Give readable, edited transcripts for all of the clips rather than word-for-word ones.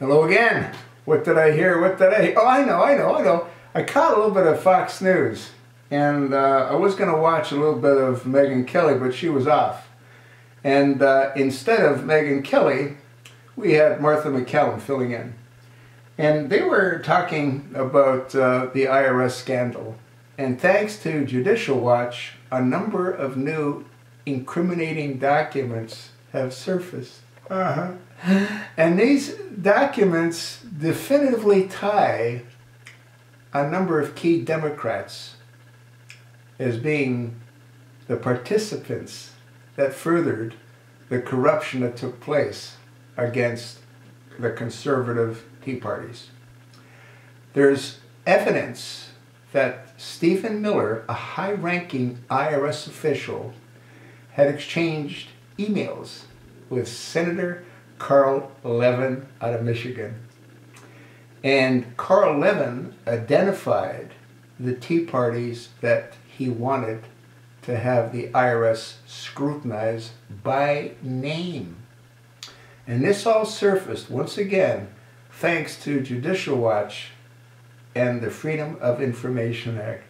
Hello again. What did I hear? What did I hear? Oh, I know. I caught a little bit of Fox News, and I was going to watch a little bit of Megyn Kelly, but she was off. And instead of Megyn Kelly, we had Martha McCallum filling in. And they were talking about the IRS scandal. And thanks to Judicial Watch, a number of new incriminating documents have surfaced. And these documents definitively tie a number of key Democrats as being the participants that furthered the corruption that took place against the conservative Tea Parties. There's evidence that Stephen Miller, a high-ranking IRS official, had exchanged emails with Senator Carl Levin out of Michigan. And Carl Levin identified the Tea Parties that he wanted to have the IRS scrutinize by name. And this all surfaced, once again, thanks to Judicial Watch and the Freedom of Information Act.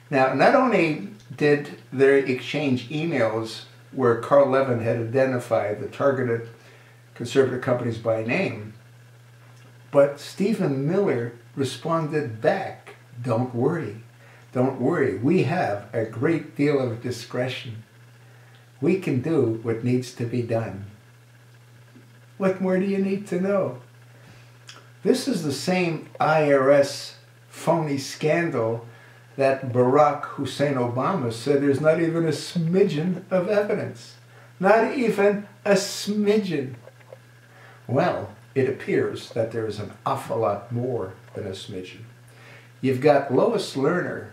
Now, not only did they exchange emails where Carl Levin had identified the targeted conservative companies by name, but Stephen Miller responded back, don't worry, we have a great deal of discretion. We can do what needs to be done. What more do you need to know? This is the same IRS phony scandal that Barack Hussein Obama said there's not even a smidgen of evidence. Not even a smidgen. Well, it appears that there is an awful lot more than a smidgen. You've got Lois Lerner,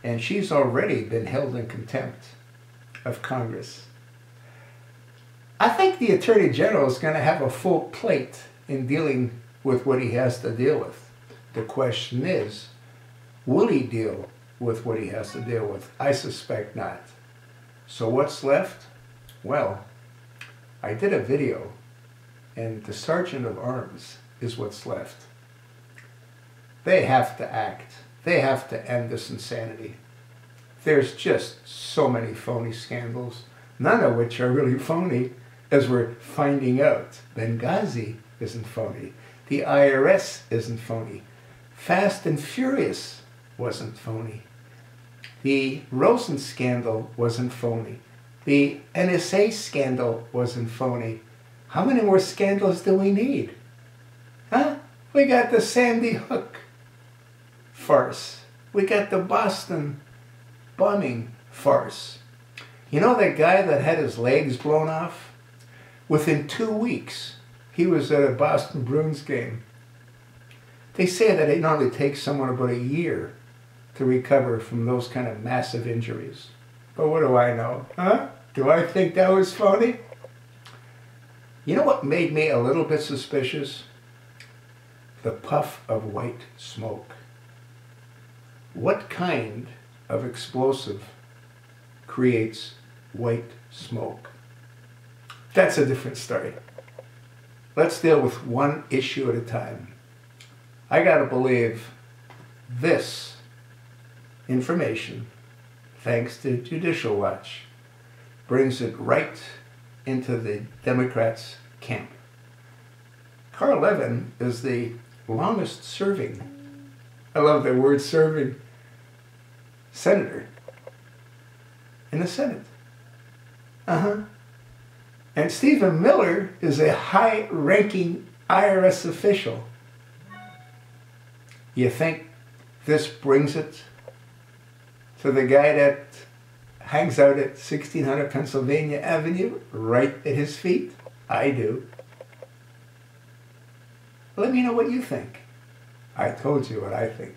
and she's already been held in contempt of Congress. I think the Attorney General is going to have a full plate in dealing with what he has to deal with. The question is, will he deal with what he has to deal with? I suspect not. So what's left? Well, I did a video, and the Sergeant of Arms is what's left. They have to act. They have to end this insanity. There's just so many phony scandals, none of which are really phony, as we're finding out. Benghazi isn't phony. The IRS isn't phony. Fast and Furious wasn't phony. The Rosen scandal wasn't phony. The NSA scandal wasn't phony. How many more scandals do we need? Huh? We got the Sandy Hook farce. We got the Boston bombing farce. You know that guy that had his legs blown off? Within 2 weeks, he was at a Boston Bruins game. They say that it normally takes someone about a year to recover from those kind of massive injuries. But what do I know? Huh? Do I think that was phony? You know what made me a little bit suspicious? The puff of white smoke. What kind of explosive creates white smoke? That's a different story. Let's deal with one issue at a time. I gotta believe this information, thanks to Judicial Watch, brings it right into the Democrats' camp. Carl Levin is the longest serving, I love the word serving, senator in the Senate. And Stephen Miller is a high-ranking IRS official. You think this brings it to the guy that hangs out at 1600 Pennsylvania Avenue, right at his feet? I do. Let me know what you think. I told you what I think.